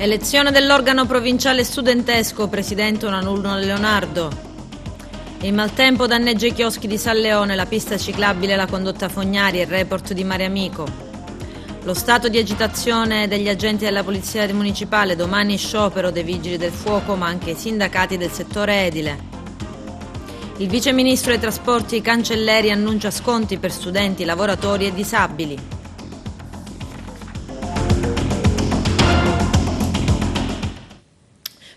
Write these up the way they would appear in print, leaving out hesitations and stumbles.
Elezione dell'organo provinciale studentesco, presidente Onanulno Leonardo. Il maltempo danneggia i chioschi di San Leone, la pista ciclabile, la condotta Fognari e il report di Mare Amico. Lo stato di agitazione degli agenti della Polizia Municipale, domani sciopero dei Vigili del Fuoco, ma anche i sindacati del settore edile. Il Vice Ministro dei Trasporti Cancelleri annuncia sconti per studenti, lavoratori e disabili.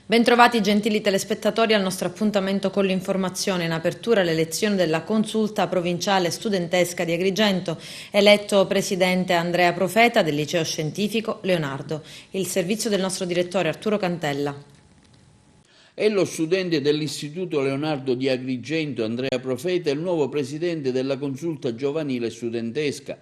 Bentrovati gentili telespettatori al nostro appuntamento con l'informazione. In apertura l'elezione della consulta provinciale studentesca di Agrigento, eletto presidente Andrea Profeta del liceo scientifico Leonardo. Il servizio del nostro direttore Arturo Cantella. È lo studente dell'Istituto Leonardo di Agrigento, Andrea Profeta, il nuovo presidente della consulta giovanile studentesca,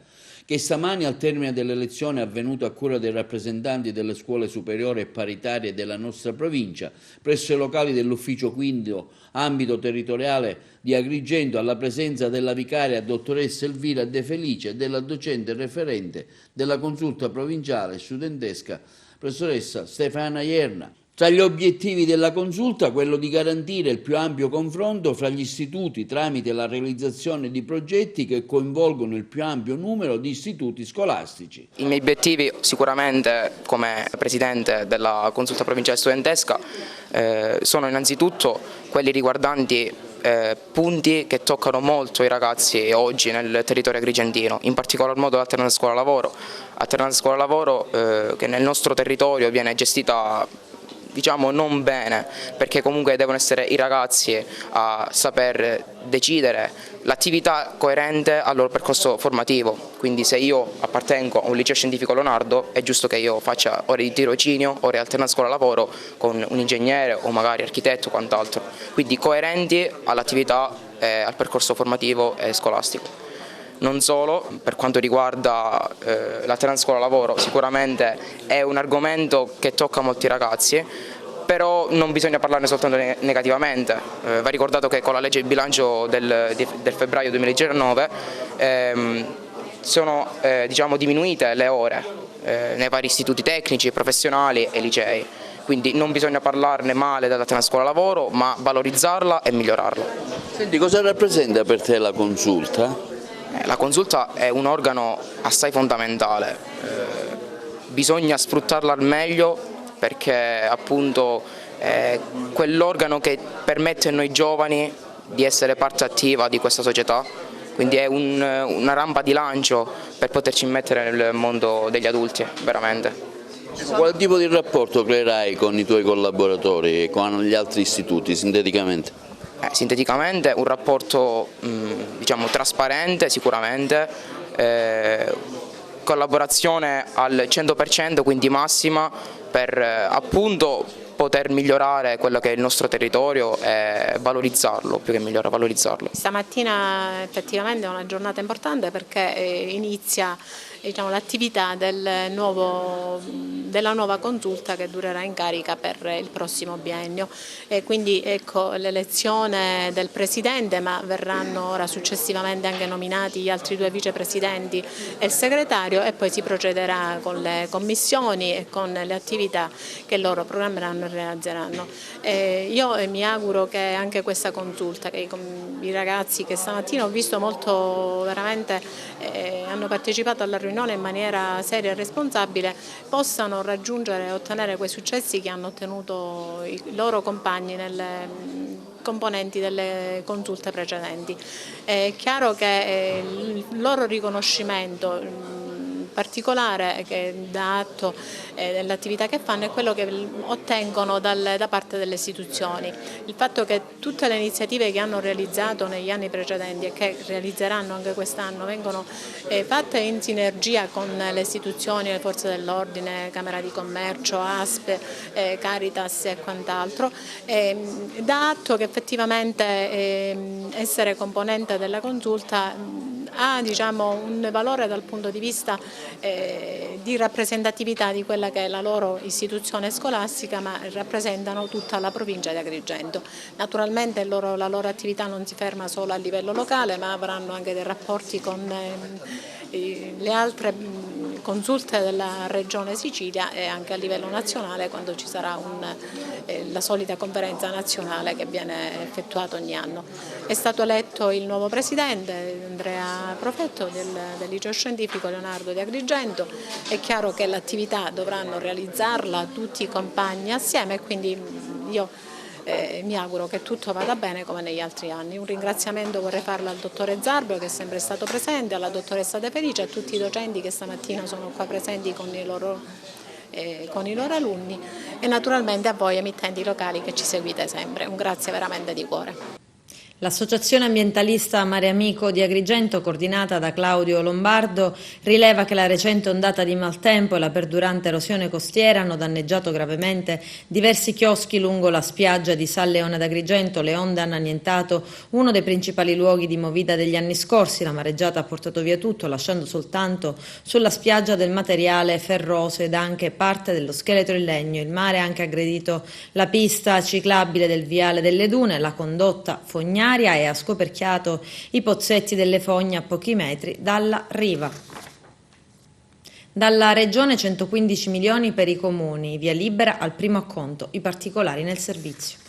che stamani al termine dell'elezione avvenuta a cura dei rappresentanti delle scuole superiori e paritarie della nostra provincia, presso i locali dell'ufficio quinto ambito territoriale di Agrigento, alla presenza della vicaria dottoressa Elvira De Felice e della docente referente della consulta provinciale studentesca, professoressa Stefana Ierna. Tra gli obiettivi della consulta quello di garantire il più ampio confronto fra gli istituti tramite la realizzazione di progetti che coinvolgono il più ampio numero di istituti scolastici. I miei obiettivi sicuramente come presidente della consulta provinciale studentesca sono innanzitutto quelli riguardanti punti che toccano molto i ragazzi oggi nel territorio agrigentino, in particolar modo l'alternanza scuola-lavoro, che nel nostro territorio viene gestita non bene, perché comunque devono essere i ragazzi a saper decidere l'attività coerente al loro percorso formativo. Quindi se io appartengo a un liceo scientifico Leonardo è giusto che io faccia ore di tirocinio, ore di alternanza scuola-lavoro con un ingegnere o magari architetto o quant'altro, quindi coerenti all'attività al percorso formativo e scolastico. Non solo, per quanto riguarda l'alternanza scuola-lavoro, sicuramente è un argomento che tocca molti ragazzi, però non bisogna parlarne soltanto negativamente. Va ricordato che con la legge di bilancio del febbraio 2019 sono diminuite le ore nei vari istituti tecnici, professionali e licei. Quindi non bisogna parlarne male dell'alternanza scuola-lavoro, ma valorizzarla e migliorarla. Senti, cosa rappresenta per te la consulta? La consulta è un organo assai fondamentale, bisogna sfruttarla al meglio perché appunto è quell'organo che permette a noi giovani di essere parte attiva di questa società, quindi è una rampa di lancio per poterci mettere nel mondo degli adulti, veramente. Quale tipo di rapporto creerai con i tuoi collaboratori e con gli altri istituti, sinteticamente? Sinteticamente un rapporto trasparente sicuramente, collaborazione al 100%, quindi massima, per appunto poter migliorare quello che è il nostro territorio e valorizzarlo, più che migliorare, valorizzarlo. Stamattina effettivamente è una giornata importante perché inizia l'attività della nuova consulta che durerà in carica per il prossimo biennio. E quindi ecco l'elezione del presidente, ma verranno ora successivamente anche nominati gli altri due vicepresidenti e il segretario, e poi si procederà con le commissioni e con le attività che loro programmeranno e realizzeranno. Io mi auguro che anche questa consulta, che i ragazzi che stamattina ho visto molto veramente hanno partecipato alla riunione in maniera seria e responsabile, possano raggiungere e ottenere quei successi che hanno ottenuto i loro compagni nelle componenti delle consulte precedenti. È chiaro che il loro riconoscimento particolare che dà atto dell'attività che fanno è quello che ottengono da parte delle istituzioni. Il fatto che tutte le iniziative che hanno realizzato negli anni precedenti e che realizzeranno anche quest'anno vengono fatte in sinergia con le istituzioni, le forze dell'ordine, Camera di Commercio, ASP, Caritas e quant'altro, dà atto che effettivamente essere componente della consulta ha un valore dal punto di vista di rappresentatività di quella che è la loro istituzione scolastica, ma rappresentano tutta la provincia di Agrigento. Naturalmente la loro attività non si ferma solo a livello locale, ma avranno anche dei rapporti con le altre consulte della Regione Sicilia e anche a livello nazionale quando ci sarà la solita conferenza nazionale che viene effettuata ogni anno. È stato eletto il nuovo presidente Andrea Profetto del Liceo Scientifico Leonardo di Agrigento. È chiaro che l'attività dovranno realizzarla tutti i compagni assieme e quindi io mi auguro che tutto vada bene come negli altri anni. Un ringraziamento vorrei farlo al dottore Zarbio che è sempre stato presente, alla dottoressa De Felice, a tutti i docenti che stamattina sono qua presenti con i loro alunni e naturalmente a voi emittenti locali che ci seguite sempre. Un grazie veramente di cuore. L'Associazione ambientalista Mare Amico di Agrigento, coordinata da Claudio Lombardo, rileva che la recente ondata di maltempo e la perdurante erosione costiera hanno danneggiato gravemente diversi chioschi lungo la spiaggia di San Leone d'Agrigento. Le onde hanno annientato uno dei principali luoghi di movida degli anni scorsi. La mareggiata ha portato via tutto, lasciando soltanto sulla spiaggia del materiale ferroso ed anche parte dello scheletro in legno. Il mare ha anche aggredito la pista ciclabile del Viale delle Dune, la condotta fognaria e ha scoperchiato i pozzetti delle fogne a pochi metri dalla riva. Dalla Regione 115 milioni per i comuni, via libera al primo acconto, i particolari nel servizio.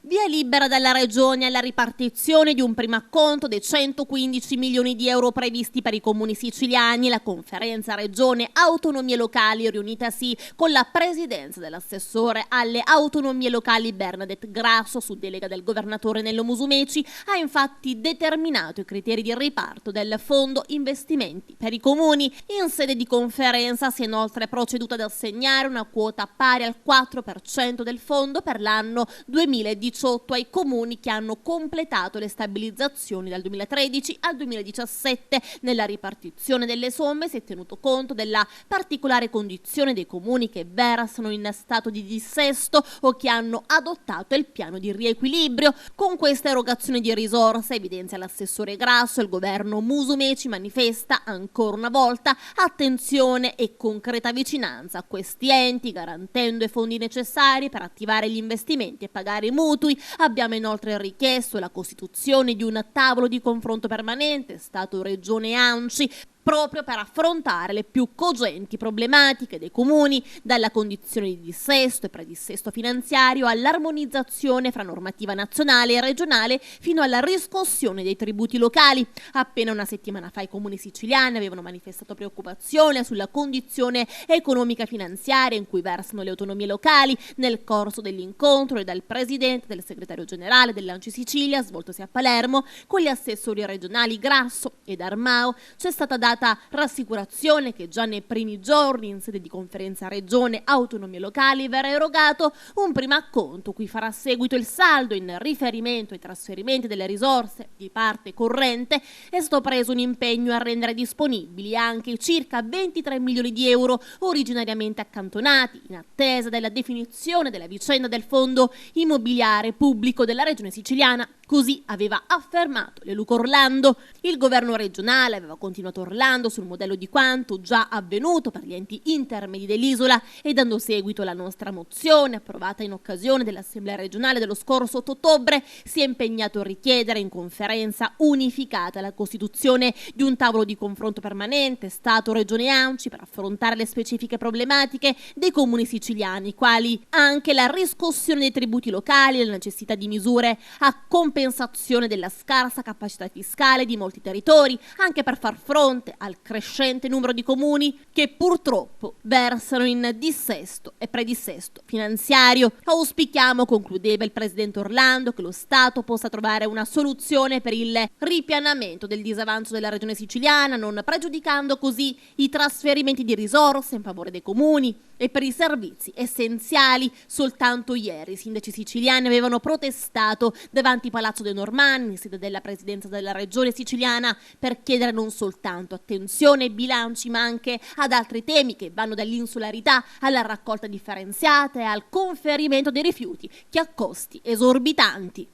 Via libera dalla Regione alla ripartizione di un primo acconto dei 115 milioni di euro previsti per i comuni siciliani. La conferenza Regione Autonomie Locali, riunitasi con la presidenza dell'assessore alle autonomie locali Bernadette Grasso su delega del governatore Nello Musumeci, ha infatti determinato i criteri di riparto del fondo investimenti per i comuni. In sede di conferenza si è inoltre proceduto ad assegnare una quota pari al 4% del fondo per l'anno 2018 ai comuni che hanno completato le stabilizzazioni dal 2013 al 2017. Nella ripartizione delle somme si è tenuto conto della particolare condizione dei comuni che versano in stato di dissesto o che hanno adottato il piano di riequilibrio. Con questa erogazione di risorse, evidenzia l'assessore Grasso, il governo Musumeci manifesta ancora una volta attenzione e concreta vicinanza a questi enti, garantendo i fondi necessari per attivare gli investimenti e pagare i mutui. Abbiamo inoltre richiesto la costituzione di un tavolo di confronto permanente Stato, Regione e ANCI proprio per affrontare le più cogenti problematiche dei comuni, dalla condizione di dissesto e predissesto finanziario all'armonizzazione fra normativa nazionale e regionale fino alla riscossione dei tributi locali. Appena una settimana fa i comuni siciliani avevano manifestato preoccupazione sulla condizione economica finanziaria in cui versano le autonomie locali. Nel corso dell'incontro e dal presidente del segretario generale dell'ANCI Sicilia, svoltosi a Palermo, con gli assessori regionali Grasso ed Armao, c'è stata data rassicurazione che già nei primi giorni in sede di conferenza Regione Autonomie Locali verrà erogato un primo acconto cui farà seguito il saldo in riferimento ai trasferimenti delle risorse di parte corrente. È stato preso un impegno a rendere disponibili anche i circa 23 milioni di euro originariamente accantonati in attesa della definizione della vicenda del fondo immobiliare pubblico della Regione Siciliana. Così aveva affermato Leluca Orlando. Il governo regionale aveva continuato Orlando sul modello di quanto già avvenuto per gli enti intermedi dell'isola e dando seguito alla nostra mozione approvata in occasione dell'Assemblea regionale dello scorso 8 ottobre si è impegnato a richiedere in conferenza unificata la costituzione di un tavolo di confronto permanente Stato, Regione e ANCI per affrontare le specifiche problematiche dei comuni siciliani, quali anche la riscossione dei tributi locali e la necessità di misure a compensazione della scarsa capacità fiscale di molti territori, anche per far fronte al crescente numero di comuni che purtroppo versano in dissesto e predissesto finanziario. Auspichiamo, concludeva il presidente Orlando, che lo Stato possa trovare una soluzione per il ripianamento del disavanzo della regione siciliana, non pregiudicando così i trasferimenti di risorse in favore dei comuni e per i servizi essenziali. Soltanto ieri i sindaci siciliani avevano protestato davanti Palazzo dei Normanni, sede della presidenza della regione siciliana, per chiedere non soltanto attenzione ai bilanci ma anche ad altri temi che vanno dall'insularità alla raccolta differenziata e al conferimento dei rifiuti che ha costi esorbitanti.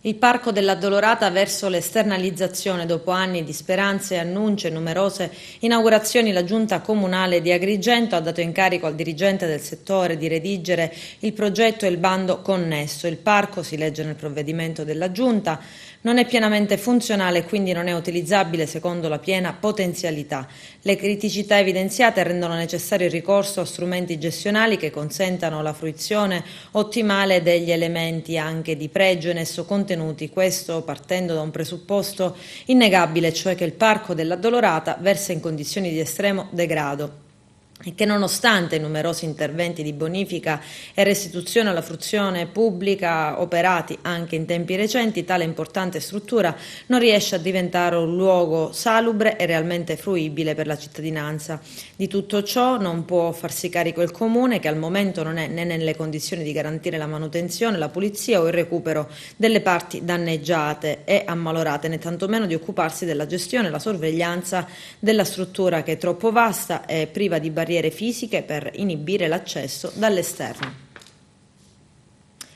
Il Parco dell'Addolorata verso l'esternalizzazione. Dopo anni di speranze, annunci e numerose inaugurazioni, la Giunta Comunale di Agrigento ha dato incarico al dirigente del settore di redigere il progetto e il bando connesso. Il parco, si legge nel provvedimento della Giunta, non è pienamente funzionale e quindi non è utilizzabile secondo la piena potenzialità. Le criticità evidenziate rendono necessario il ricorso a strumenti gestionali che consentano la fruizione ottimale degli elementi anche di pregio in esso contenuti, questo partendo da un presupposto innegabile, cioè che il Parco dell'Addolorata versa in condizioni di estremo degrado e che nonostante i numerosi interventi di bonifica e restituzione alla fruizione pubblica operati anche in tempi recenti, tale importante struttura non riesce a diventare un luogo salubre e realmente fruibile per la cittadinanza. Di tutto ciò non può farsi carico il Comune, che al momento non è né nelle condizioni di garantire la manutenzione, la pulizia o il recupero delle parti danneggiate e ammalorate, né tantomeno di occuparsi della gestione e la sorveglianza della struttura, che è troppo vasta e priva di barriere fisiche per inibire l'accesso dall'esterno.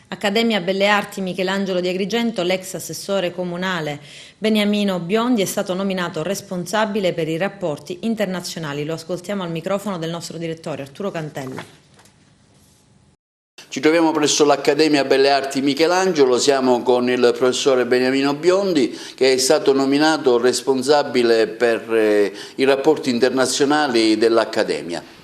Accademia Belle Arti Michelangelo di Agrigento, l'ex assessore comunale Beniamino Biondi è stato nominato responsabile per i rapporti internazionali. Lo ascoltiamo al microfono del nostro direttore Arturo Cantella. Ci troviamo presso l'Accademia Belle Arti Michelangelo, siamo con il professore Beniamino Biondi, che è stato nominato responsabile per i rapporti internazionali dell'Accademia.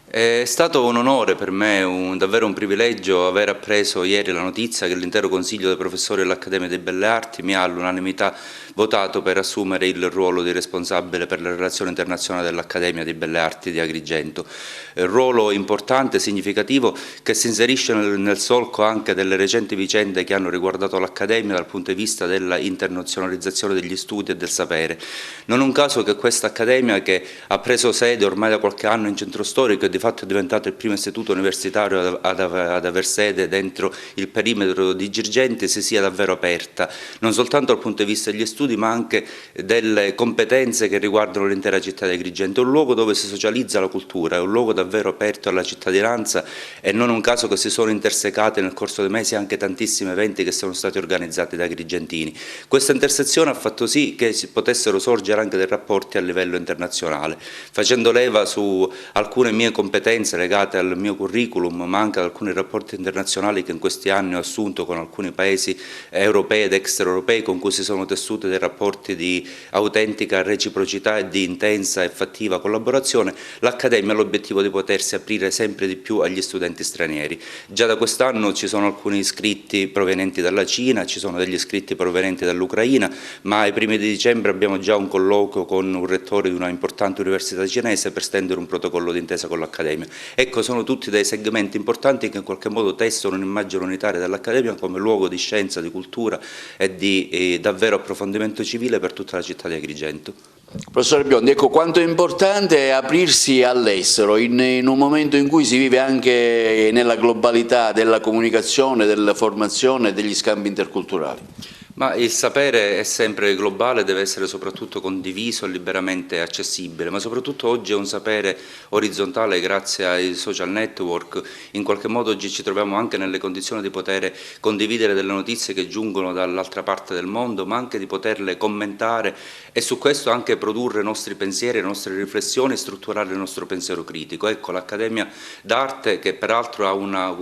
È stato un onore per me, davvero un privilegio aver appreso ieri la notizia che l'intero Consiglio dei professori dell'Accademia di Belle Arti mi ha all'unanimità votato per assumere il ruolo di responsabile per le relazioni internazionali dell'Accademia di Belle Arti di Agrigento. Ruolo importante, significativo, che si inserisce nel solco anche delle recenti vicende che hanno riguardato l'Accademia dal punto di vista della internazionalizzazione degli studi e del sapere. Non è un caso che questa Accademia, che ha preso sede ormai da qualche anno in centro storico e di fatto è diventato il primo istituto universitario ad aver sede dentro il perimetro di Girgenti, si sia davvero aperta, non soltanto dal punto di vista degli studi ma anche delle competenze che riguardano l'intera città di Agrigento. È un luogo dove si socializza la cultura, è un luogo davvero aperto alla cittadinanza e non è un caso che si sono intersecati nel corso dei mesi anche tantissimi eventi che sono stati organizzati da agrigentini. Questa intersezione ha fatto sì che si potessero sorgere anche dei rapporti a livello internazionale, facendo leva su alcune mie competenze legate al mio curriculum, ma anche ad alcuni rapporti internazionali che in questi anni ho assunto con alcuni paesi europei ed extraeuropei con cui si sono tessuti dei rapporti di autentica reciprocità e di intensa e fattiva collaborazione. L'Accademia ha l'obiettivo di potersi aprire sempre di più agli studenti stranieri. Già da quest'anno ci sono alcuni iscritti provenienti dalla Cina, ci sono degli iscritti provenienti dall'Ucraina, ma ai primi di dicembre abbiamo già un colloquio con un rettore di una importante università cinese per stendere un protocollo d'intesa con l'Accademia. Ecco, sono tutti dei segmenti importanti che in qualche modo tessono un'immagine unitaria dell'Accademia come luogo di scienza, di cultura e di davvero approfondimento civile per tutta la città di Agrigento. Professore Biondi, ecco quanto è importante aprirsi all'estero in un momento in cui si vive anche nella globalità della comunicazione, della formazione e degli scambi interculturali. Ma il sapere è sempre globale, deve essere soprattutto condiviso e liberamente accessibile, ma soprattutto oggi è un sapere orizzontale grazie ai social network. In qualche modo oggi ci troviamo anche nelle condizioni di poter condividere delle notizie che giungono dall'altra parte del mondo, ma anche di poterle commentare e su questo anche produrre i nostri pensieri, le nostre riflessioni e strutturare il nostro pensiero critico. Ecco, l'Accademia d'Arte, che peraltro ha una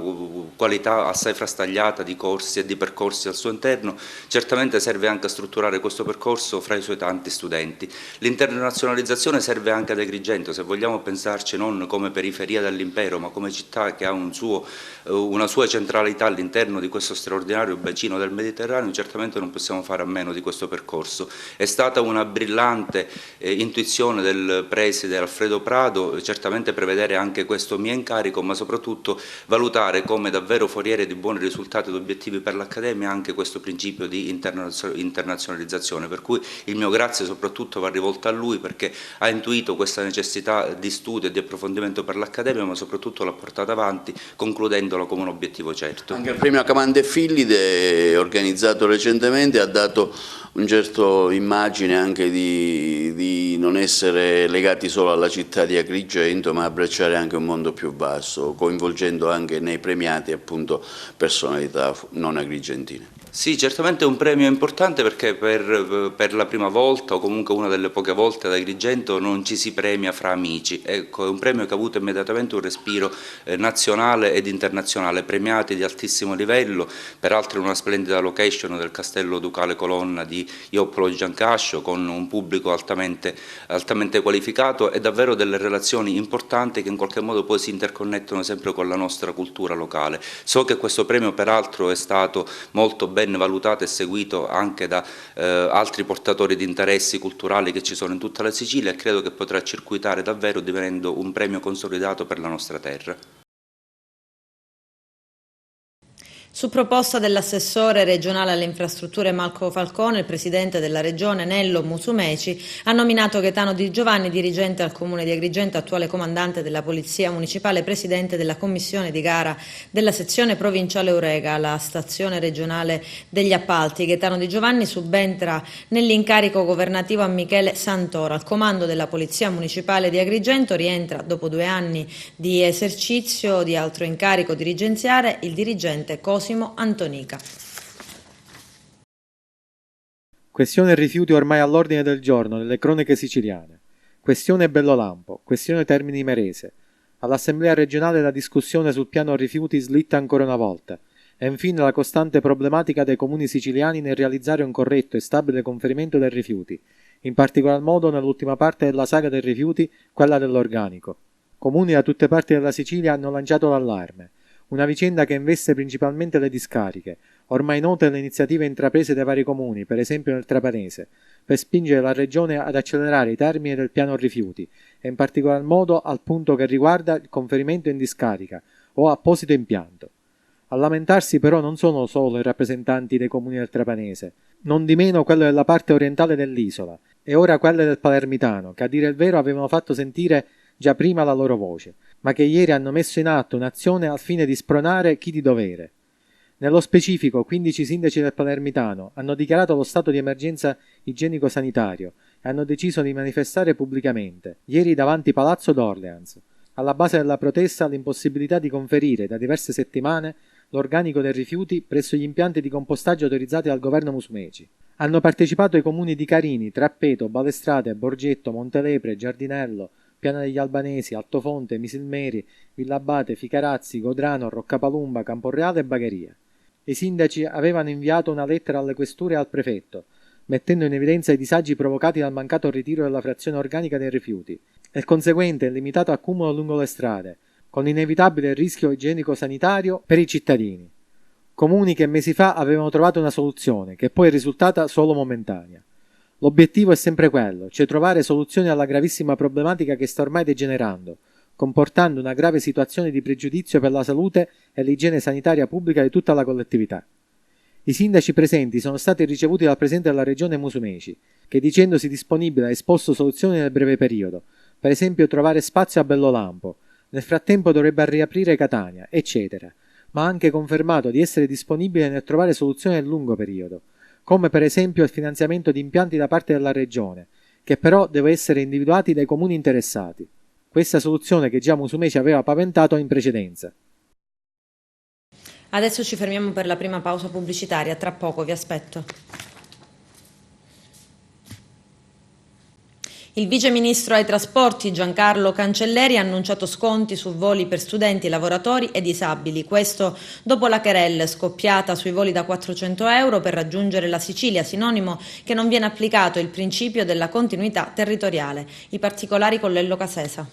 qualità assai frastagliata di corsi e di percorsi al suo interno, certamente serve anche a strutturare questo percorso fra i suoi tanti studenti. L'internazionalizzazione serve anche ad Agrigento, se vogliamo pensarci non come periferia dell'impero, ma come città che ha una sua centralità all'interno di questo straordinario bacino del Mediterraneo, certamente non possiamo fare a meno di questo percorso. È stata una brillante intuizione del preside Alfredo Prado, certamente prevedere anche questo mio incarico, ma soprattutto valutare come davvero foriere di buoni risultati ed obiettivi per l'Accademia anche questo principio di internazionalizzazione, per cui il mio grazie soprattutto va rivolto a lui perché ha intuito questa necessità di studio e di approfondimento per l'Accademia, ma soprattutto l'ha portata avanti concludendola come un obiettivo certo. Anche il premio Acamante e Figli, organizzato recentemente, ha dato un certo immagine anche di non essere legati solo alla città di Agrigento, ma abbracciare anche un mondo più vasto, coinvolgendo anche nei premiati appunto personalità non agrigentine. Sì, certamente è un premio importante perché per la prima volta o comunque una delle poche volte ad Agrigento non ci si premia fra amici. Ecco, è un premio che ha avuto immediatamente un respiro nazionale ed internazionale, premiati di altissimo livello, peraltro in una splendida location del Castello Ducale Colonna di Ioppolo Giancascio, con un pubblico altamente qualificato e davvero delle relazioni importanti che in qualche modo poi si interconnettono sempre con la nostra cultura locale. So che questo premio peraltro è stato molto ben valutato e seguito anche da altri portatori di interessi culturali che ci sono in tutta la Sicilia e credo che potrà circuitare davvero divenendo un premio consolidato per la nostra terra. Su proposta dell'assessore regionale alle infrastrutture Marco Falcone, il presidente della regione Nello Musumeci ha nominato Gaetano Di Giovanni, dirigente al comune di Agrigento, attuale comandante della polizia municipale, presidente della commissione di gara della sezione provinciale Eurega alla stazione regionale degli appalti. Gaetano Di Giovanni subentra nell'incarico governativo a Michele Santoro. Al comando della polizia municipale di Agrigento rientra, dopo 2 anni di esercizio di altro incarico dirigenziale, il dirigente Cosimo Antonica. Questione rifiuti ormai all'ordine del giorno nelle cronache siciliane. Questione Bellolampo, questione Termini Imerese. All'Assemblea regionale la discussione sul piano rifiuti slitta ancora una volta. E infine la costante problematica dei comuni siciliani nel realizzare un corretto e stabile conferimento dei rifiuti, in particolar modo nell'ultima parte della saga dei rifiuti, quella dell'organico. Comuni da tutte parti della Sicilia hanno lanciato l'allarme. Una vicenda che investe principalmente le discariche, ormai note le iniziative intraprese dai vari comuni, per esempio nel Trapanese, per spingere la regione ad accelerare i termini del piano rifiuti, e in particolar modo al punto che riguarda il conferimento in discarica o apposito impianto. A lamentarsi però non sono solo i rappresentanti dei comuni del Trapanese, non di meno quello della parte orientale dell'isola, e ora quelle del Palermitano, che a dire il vero avevano fatto sentire già prima la loro voce, ma che ieri hanno messo in atto un'azione al fine di spronare chi di dovere. Nello specifico, 15 sindaci del Palermitano hanno dichiarato lo stato di emergenza igienico-sanitario e hanno deciso di manifestare pubblicamente, ieri davanti Palazzo d'Orleans. Alla base della protesta l'impossibilità di conferire da diverse settimane l'organico dei rifiuti presso gli impianti di compostaggio autorizzati dal governo Musumeci. Hanno partecipato i comuni di Carini, Trappeto, Balestrate, Borgetto, Montelepre, Giardinello, Piana degli Albanesi, Altofonte, Misilmeri, Villabate, Ficarazzi, Godrano, Roccapalumba, Camporreale e Bagheria. I sindaci avevano inviato una lettera alle questure e al prefetto, mettendo in evidenza i disagi provocati dal mancato ritiro della frazione organica dei rifiuti e il conseguente e limitato accumulo lungo le strade, con l'inevitabile rischio igienico-sanitario per i cittadini. Comuni che mesi fa avevano trovato una soluzione, che poi è risultata solo momentanea. L'obiettivo è sempre quello, cioè trovare soluzioni alla gravissima problematica che sta ormai degenerando, comportando una grave situazione di pregiudizio per la salute e l'igiene sanitaria pubblica di tutta la collettività. I sindaci presenti sono stati ricevuti dal presidente della regione Musumeci, che dicendosi disponibile ha esposto soluzioni nel breve periodo, per esempio trovare spazio a Bellolampo, nel frattempo dovrebbe riaprire Catania, eccetera, ma ha anche confermato di essere disponibile nel trovare soluzioni nel lungo periodo, come per esempio il finanziamento di impianti da parte della regione, che però deve essere individuati dai comuni interessati. Questa soluzione che già Musumeci aveva paventato in precedenza. Adesso ci fermiamo per la prima pausa pubblicitaria, tra poco vi aspetto. Il vice ministro ai trasporti Giancarlo Cancelleri ha annunciato sconti su voli per studenti, lavoratori e disabili. Questo dopo la querelle scoppiata sui voli da 400 euro per raggiungere la Sicilia, sinonimo che non viene applicato il principio della continuità territoriale. I particolari con Lello Casesa.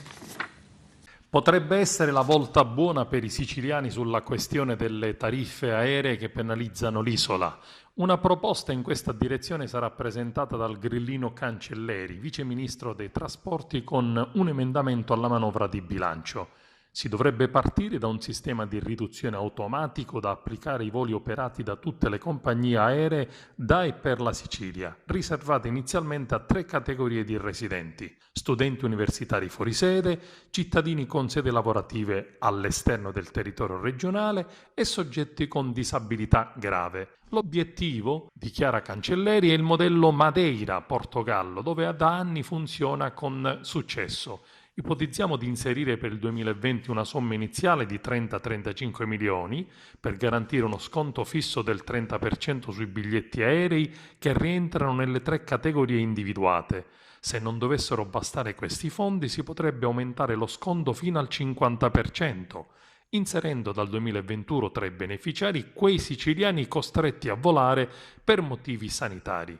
Potrebbe essere la volta buona per i siciliani sulla questione delle tariffe aeree che penalizzano l'isola. Una proposta in questa direzione sarà presentata dal grillino Cancelleri, vice ministro dei trasporti, con un emendamento alla manovra di bilancio. Si dovrebbe partire da un sistema di riduzione automatico da applicare ai voli operati da tutte le compagnie aeree da e per la Sicilia, riservate inizialmente a 3 categorie di residenti: studenti universitari fuori sede, cittadini con sede lavorative all'esterno del territorio regionale e soggetti con disabilità grave. L'obiettivo, dichiara Cancelleri, è il modello Madeira, Portogallo, dove da anni funziona con successo. Ipotizziamo di inserire per il 2020 una somma iniziale di 30-35 milioni per garantire uno sconto fisso del 30% sui biglietti aerei che rientrano nelle 3 categorie individuate. Se non dovessero bastare questi fondi si potrebbe aumentare lo sconto fino al 50%, inserendo dal 2021 tra i beneficiari quei siciliani costretti a volare per motivi sanitari.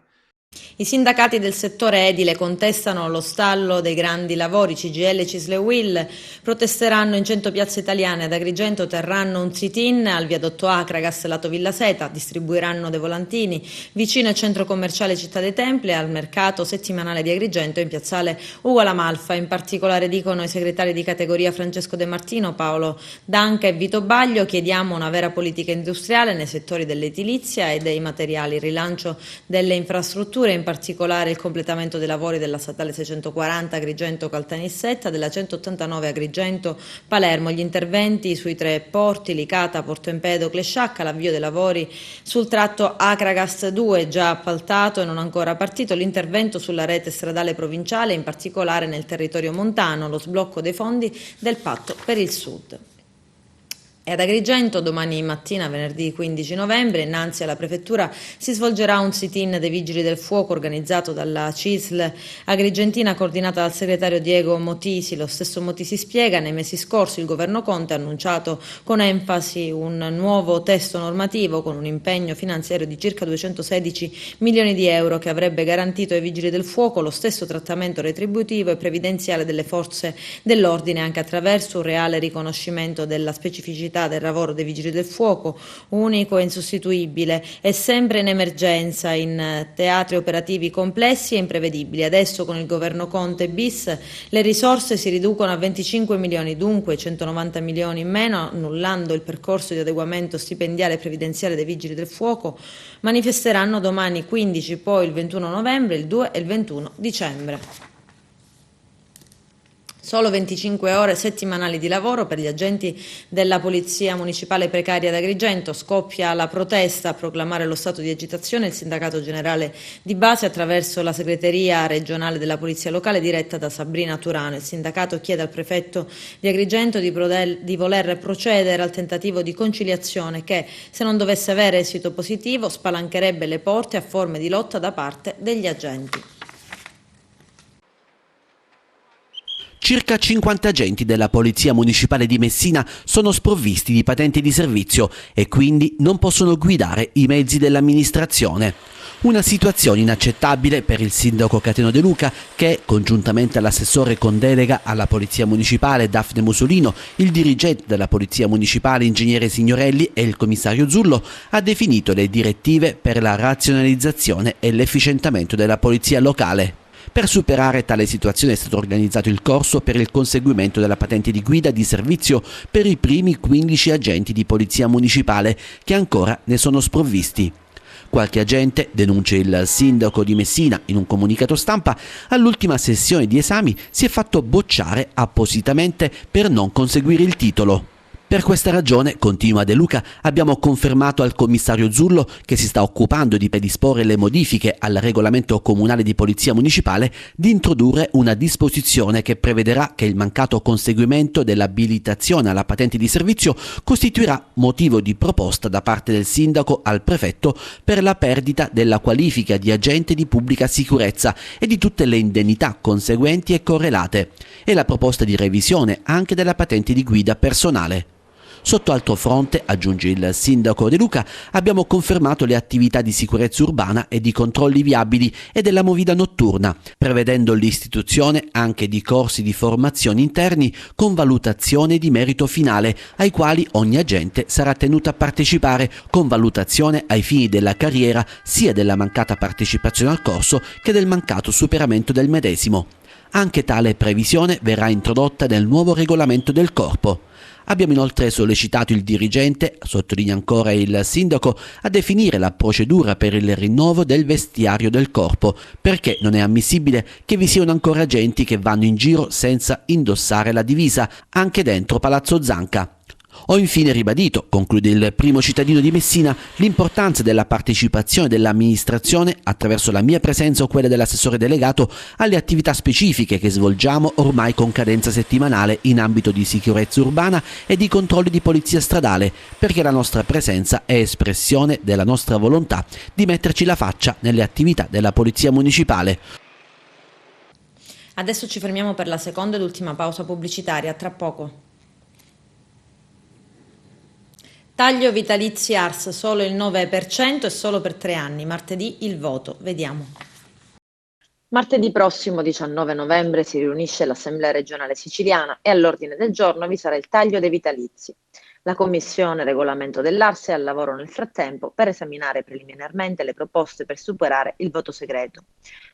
I sindacati del settore edile contestano lo stallo dei grandi lavori. CGIL, CISL e UIL protesteranno in 100 piazze italiane. Ad Agrigento terranno un sit-in al viadotto Acragas lato Villa Seta, distribuiranno dei volantini vicino al centro commerciale Città dei Templi e al mercato settimanale di Agrigento in piazzale Ugo La Malfa. In particolare, dicono i segretari di categoria Francesco De Martino, Paolo Danca e Vito Baglio, chiediamo una vera politica industriale nei settori dell'edilizia e dei materiali, il rilancio delle infrastrutture, in particolare il completamento dei lavori della statale 640 Agrigento-Caltanissetta, della 189 Agrigento-Palermo, gli interventi sui 3 porti, Licata, Porto Empedocle e Sciacca, l'avvio dei lavori sul tratto Acragas 2 già appaltato e non ancora partito, l'intervento sulla rete stradale provinciale, in particolare nel territorio montano, lo sblocco dei fondi del Patto per il Sud. E ad Agrigento domani mattina, venerdì 15 novembre, innanzi alla prefettura si svolgerà un sit-in dei Vigili del Fuoco organizzato dalla CISL agrigentina coordinata dal segretario Diego Motisi. Lo stesso Motisi spiega: nei mesi scorsi il governo Conte ha annunciato con enfasi un nuovo testo normativo con un impegno finanziario di circa 216 milioni di euro che avrebbe garantito ai Vigili del Fuoco lo stesso trattamento retributivo e previdenziale delle forze dell'ordine, anche attraverso un reale riconoscimento della specificità del lavoro dei Vigili del Fuoco, unico e insostituibile e sempre in emergenza in teatri operativi complessi e imprevedibili. Adesso con il governo Conte bis le risorse si riducono a 25 milioni, dunque 190 milioni in meno, annullando il percorso di adeguamento stipendiale e previdenziale dei Vigili del Fuoco. Manifesteranno domani 15, poi il 21 novembre, il 2 e il 21 dicembre. Solo 25 ore settimanali di lavoro per gli agenti della Polizia Municipale precaria ad Agrigento. Scoppia la protesta a proclamare lo stato di agitazione. Il sindacato generale di base attraverso la segreteria regionale della Polizia Locale diretta da Sabrina Turano. Il sindacato chiede al prefetto di Agrigento di voler procedere al tentativo di conciliazione che, se non dovesse avere esito positivo, spalancherebbe le porte a forme di lotta da parte degli agenti. Circa 50 agenti della Polizia Municipale di Messina sono sprovvisti di patenti di servizio e quindi non possono guidare i mezzi dell'amministrazione. Una situazione inaccettabile per il sindaco Cateno De Luca che, congiuntamente all'assessore con delega alla Polizia Municipale Daphne Musolino, il dirigente della Polizia Municipale Ingegnere Signorelli e il commissario Zullo, ha definito le direttive per la razionalizzazione e l'efficientamento della polizia locale. Per superare tale situazione è stato organizzato il corso per il conseguimento della patente di guida di servizio per i primi 15 agenti di polizia municipale che ancora ne sono sprovvisti. Qualche agente, denuncia il sindaco di Messina in un comunicato stampa, all'ultima sessione di esami si è fatto bocciare appositamente per non conseguire il titolo. Per questa ragione, continua De Luca, abbiamo confermato al commissario Zullo, che si sta occupando di predisporre le modifiche al regolamento comunale di polizia municipale, di introdurre una disposizione che prevederà che il mancato conseguimento dell'abilitazione alla patente di servizio costituirà motivo di proposta da parte del sindaco al prefetto per la perdita della qualifica di agente di pubblica sicurezza e di tutte le indennità conseguenti e correlate, e la proposta di revisione anche della patente di guida personale. Sotto altro fronte, aggiunge il sindaco De Luca, abbiamo confermato le attività di sicurezza urbana e di controlli viabili e della movida notturna, prevedendo l'istituzione anche di corsi di formazione interni con valutazione di merito finale, ai quali ogni agente sarà tenuto a partecipare con valutazione ai fini della carriera sia della mancata partecipazione al corso che del mancato superamento del medesimo. Anche tale previsione verrà introdotta nel nuovo regolamento del corpo. Abbiamo inoltre sollecitato il dirigente, sottolinea ancora il sindaco, a definire la procedura per il rinnovo del vestiario del corpo, perché non è ammissibile che vi siano ancora agenti che vanno in giro senza indossare la divisa, anche dentro Palazzo Zanca. Ho infine ribadito, conclude il primo cittadino di Messina, l'importanza della partecipazione dell'amministrazione attraverso la mia presenza o quella dell'assessore delegato alle attività specifiche che svolgiamo ormai con cadenza settimanale in ambito di sicurezza urbana e di controlli di polizia stradale, perché la nostra presenza è espressione della nostra volontà di metterci la faccia nelle attività della polizia municipale. Adesso ci fermiamo per la seconda ed ultima pausa pubblicitaria, tra poco. Taglio vitalizi ARS, solo il 9% e solo per 3 anni. Martedì il voto. Vediamo. Martedì prossimo 19 novembre si riunisce l'Assemblea regionale siciliana e all'ordine del giorno vi sarà il taglio dei vitalizi. La Commissione Regolamento dell'ARS è al lavoro nel frattempo per esaminare preliminarmente le proposte per superare il voto segreto.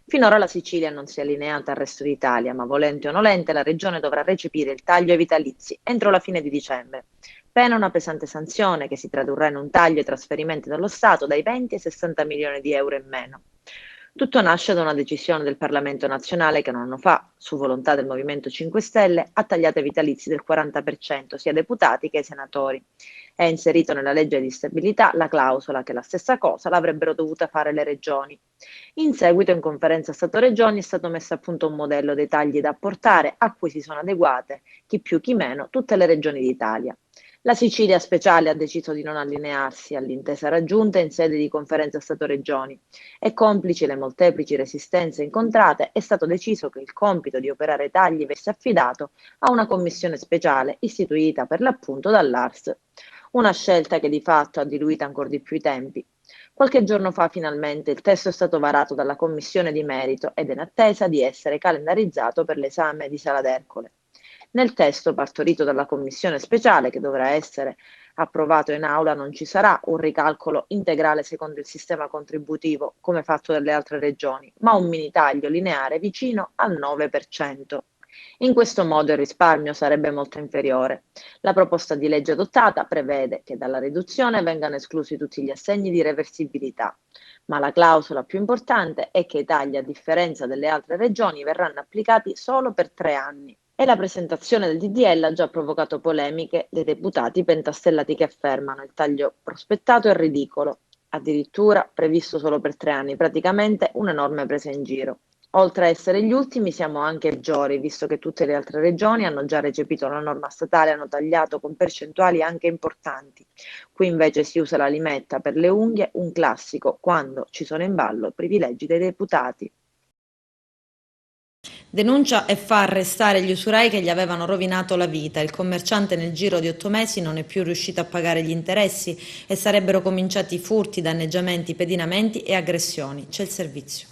Finora la Sicilia non si è allineata al resto d'Italia, ma volente o nolente la Regione dovrà recepire il taglio ai vitalizi entro la fine di dicembre. Pena una pesante sanzione che si tradurrà in un taglio ai trasferimenti dallo Stato dai 20 ai 60 milioni di euro in meno. Tutto nasce da una decisione del Parlamento nazionale che un anno fa, su volontà del Movimento 5 Stelle, ha tagliato i vitalizi del 40% sia ai deputati che ai senatori. È inserito nella legge di stabilità la clausola che la stessa cosa l'avrebbero dovuta fare le regioni. In seguito in conferenza Stato-Regioni è stato messo a punto un modello dei tagli da apportare a cui si sono adeguate, chi più chi meno, tutte le regioni d'Italia. La Sicilia speciale ha deciso di non allinearsi all'intesa raggiunta in sede di conferenza Stato-Regioni e, complici le molteplici resistenze incontrate, è stato deciso che il compito di operare tagli venisse affidato a una commissione speciale istituita per l'appunto dall'ARS. Una scelta che di fatto ha diluito ancora di più i tempi. Qualche giorno fa finalmente il testo è stato varato dalla commissione di merito ed è in attesa di essere calendarizzato per l'esame di Sala d'Ercole. Nel testo partorito dalla commissione speciale, che dovrà essere approvato in aula, non ci sarà un ricalcolo integrale secondo il sistema contributivo come fatto dalle altre regioni, ma un mini taglio lineare vicino al 9%. In questo modo il risparmio sarebbe molto inferiore. La proposta di legge adottata prevede che dalla riduzione vengano esclusi tutti gli assegni di reversibilità, ma la clausola più importante è che i tagli, a differenza delle altre regioni, verranno applicati solo per 3 anni. E la presentazione del DDL ha già provocato polemiche dei deputati pentastellati che affermano il taglio prospettato è ridicolo, addirittura previsto solo per 3 anni, praticamente un'enorme presa in giro. Oltre a essere gli ultimi siamo anche peggiori, visto che tutte le altre regioni hanno già recepito la norma statale e hanno tagliato con percentuali anche importanti. Qui invece si usa la limetta per le unghie, un classico quando ci sono in ballo privilegi dei deputati. Denuncia e fa arrestare gli usurai che gli avevano rovinato la vita. Il commerciante nel giro di 8 mesi non è più riuscito a pagare gli interessi e sarebbero cominciati furti, danneggiamenti, pedinamenti e aggressioni. C'è il servizio.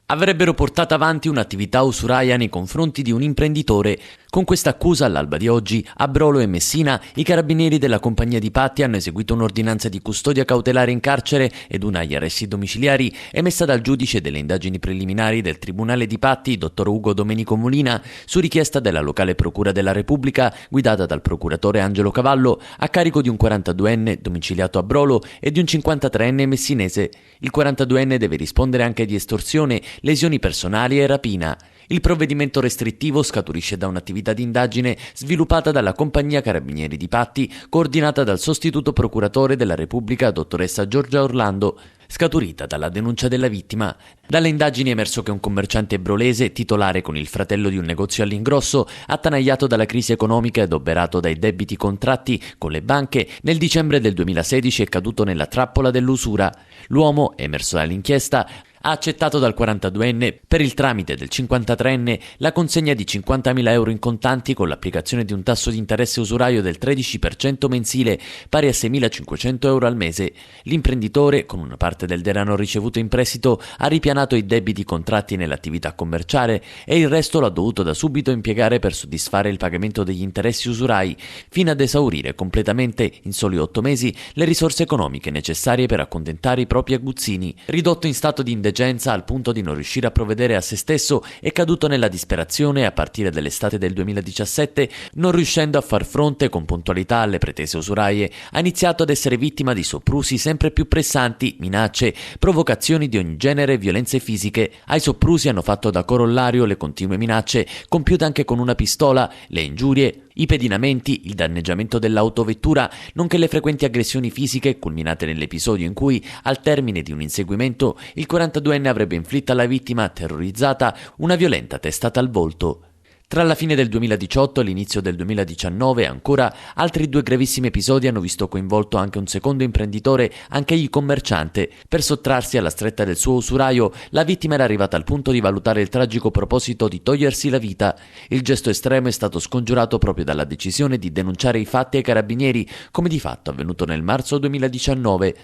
Avrebbero portato avanti un'attività usuraia nei confronti di un imprenditore. Con questa accusa, all'alba di oggi, a Brolo e Messina, i carabinieri della compagnia di Patti hanno eseguito un'ordinanza di custodia cautelare in carcere ed una agli arresti domiciliari emessa dal giudice delle indagini preliminari del Tribunale di Patti, dottor Ugo Domenico Molina, su richiesta della locale Procura della Repubblica, guidata dal procuratore Angelo Cavallo, a carico di un 42enne domiciliato a Brolo e di un 53enne messinese. Il 42enne deve rispondere anche di estorsione, lesioni personali e rapina. Il provvedimento restrittivo scaturisce da un'attività di indagine sviluppata dalla compagnia Carabinieri di Patti, coordinata dal sostituto procuratore della Repubblica, dottoressa Giorgia Orlando, scaturita dalla denuncia della vittima. Dalle indagini è emerso che un commerciante brolese, titolare con il fratello di un negozio all'ingrosso, attanagliato dalla crisi economica ed oberato dai debiti contratti con le banche, nel dicembre del 2016 è caduto nella trappola dell'usura. L'uomo, emerso dall'inchiesta, ha accettato dal 42enne, per il tramite del 53enne, la consegna di 50.000 euro in contanti con l'applicazione di un tasso di interesse usurario del 13% mensile, pari a 6.500 euro al mese. L'imprenditore, con una parte del denaro ricevuto in prestito, ha ripianato i debiti contratti nell'attività commerciale e il resto l'ha dovuto da subito impiegare per soddisfare il pagamento degli interessi usurai, fino ad esaurire completamente, in soli 8 mesi, le risorse economiche necessarie per accontentare i propri aguzzini. Ridotto in stato di indecenza al punto di non riuscire a provvedere a se stesso, è caduto nella disperazione a partire dall'estate del 2017, non riuscendo a far fronte con puntualità alle pretese usuraie, ha iniziato ad essere vittima di soprusi sempre più pressanti, minacce, provocazioni di ogni genere e violenze fisiche. Ai soprusi hanno fatto da corollario le continue minacce, compiute anche con una pistola, le ingiurie, I pedinamenti, il danneggiamento dell'autovettura, nonché le frequenti aggressioni fisiche culminate nell'episodio in cui, al termine di un inseguimento, il 42enne avrebbe inflitto alla vittima, terrorizzata, una violenta testata al volto. Tra la fine del 2018 e l'inizio del 2019, ancora, altri 2 gravissimi episodi hanno visto coinvolto anche un secondo imprenditore, anch'egli commerciante. Per sottrarsi alla stretta del suo usuraio, la vittima era arrivata al punto di valutare il tragico proposito di togliersi la vita. Il gesto estremo è stato scongiurato proprio dalla decisione di denunciare i fatti ai carabinieri, come di fatto avvenuto nel marzo 2019.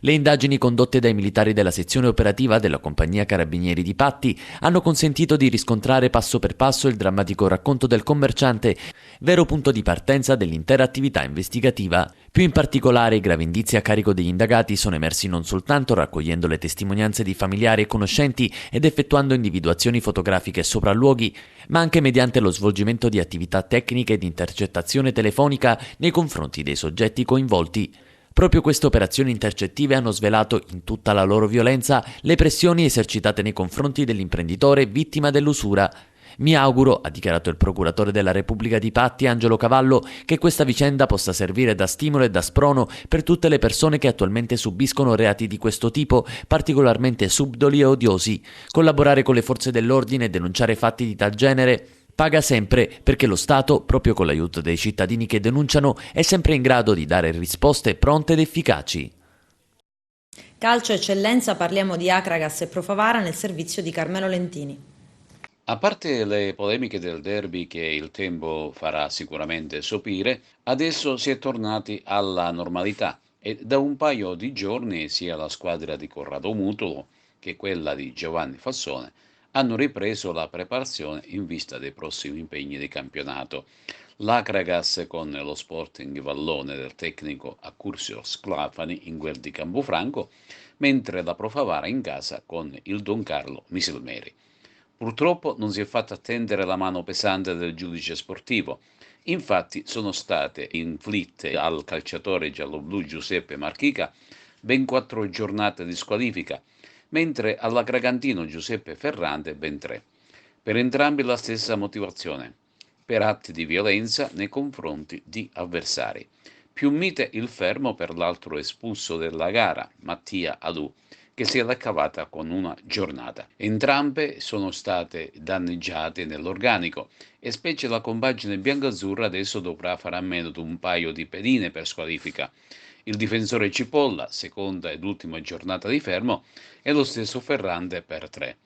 Le indagini condotte dai militari della sezione operativa della compagnia Carabinieri di Patti hanno consentito di riscontrare passo per passo il drammatico racconto del commerciante, vero punto di partenza dell'intera attività investigativa. Più in particolare, i gravi indizi a carico degli indagati sono emersi non soltanto raccogliendo le testimonianze di familiari e conoscenti ed effettuando individuazioni fotografiche e sopralluoghi, ma anche mediante lo svolgimento di attività tecniche di intercettazione telefonica nei confronti dei soggetti coinvolti. Proprio queste operazioni intercettive hanno svelato in tutta la loro violenza le pressioni esercitate nei confronti dell'imprenditore vittima dell'usura. Mi auguro, ha dichiarato il procuratore della Repubblica di Patti, Angelo Cavallo, che questa vicenda possa servire da stimolo e da sprono per tutte le persone che attualmente subiscono reati di questo tipo, particolarmente subdoli e odiosi. Collaborare con le forze dell'ordine e denunciare fatti di tal genere paga sempre, perché lo Stato, proprio con l'aiuto dei cittadini che denunciano, è sempre in grado di dare risposte pronte ed efficaci. Calcio eccellenza, parliamo di Acragas e Pro Favara nel servizio di Carmelo Lentini. A parte le polemiche del derby che il tempo farà sicuramente sopire, adesso si è tornati alla normalità e da un paio di giorni sia la squadra di Corrado Mutolo che quella di Giovanni Fassone hanno ripreso la preparazione in vista dei prossimi impegni di campionato. L'Acragas con lo Sporting Vallone del tecnico Accursio Sclafani in quel di Campofranco, mentre la Pro Favara in casa con il Don Carlo Misilmeri. Purtroppo non si è fatta attendere la mano pesante del giudice sportivo. Infatti sono state inflitte al calciatore gialloblu Giuseppe Marchica ben 4 giornate di squalifica, mentre all'Agragantino Giuseppe Ferrante ben 3. Per entrambi la stessa motivazione, per atti di violenza nei confronti di avversari. Più mite il fermo per l'altro espulso della gara, Mattia Alù, che si è la cavata con una giornata. Entrambe sono state danneggiate nell'organico e specie la compagine biancazzurra adesso dovrà fare a meno di un paio di pedine per squalifica. Il difensore Cipolla, seconda ed ultima giornata di fermo, e lo stesso Ferrante per 3.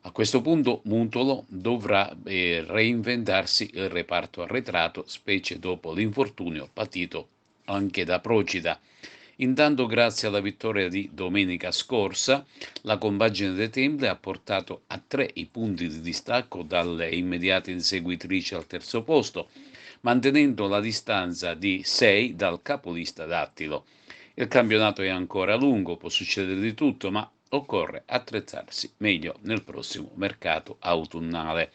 A questo punto Mutolo dovrà reinventarsi il reparto arretrato, specie dopo l'infortunio patito anche da Procida. Intanto, grazie alla vittoria di domenica scorsa, la compagine dei Temple ha portato a 3 i punti di distacco dalle immediate inseguitrici al terzo posto, mantenendo la distanza di 6 dal capolista Dattilo. Il campionato è ancora lungo, può succedere di tutto, ma occorre attrezzarsi meglio nel prossimo mercato autunnale.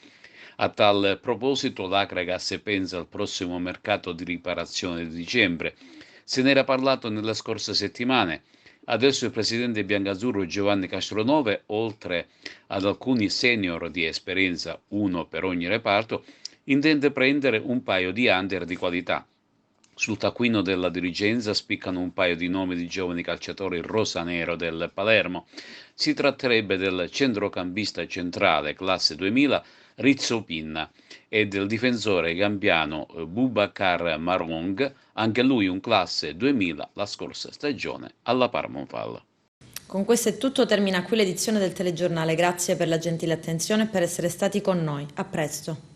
A tal proposito l'Acragas pensa al prossimo mercato di riparazione di dicembre. Se n'era parlato nelle scorse settimane. Adesso il presidente biancazzurro Giovanni Castronove, oltre ad alcuni senior di esperienza, uno per ogni reparto, intende prendere un paio di under di qualità. Sul taccuino della dirigenza spiccano un paio di nomi di giovani calciatori rosanero del Palermo. Si tratterebbe del centrocampista centrale classe 2000 Rizzo Pinna e del difensore gambiano Boubacar Marong, anche lui un classe 2000 la scorsa stagione alla Parmonval. Con questo è tutto, termina qui l'edizione del telegiornale. Grazie per la gentile attenzione e per essere stati con noi. A presto.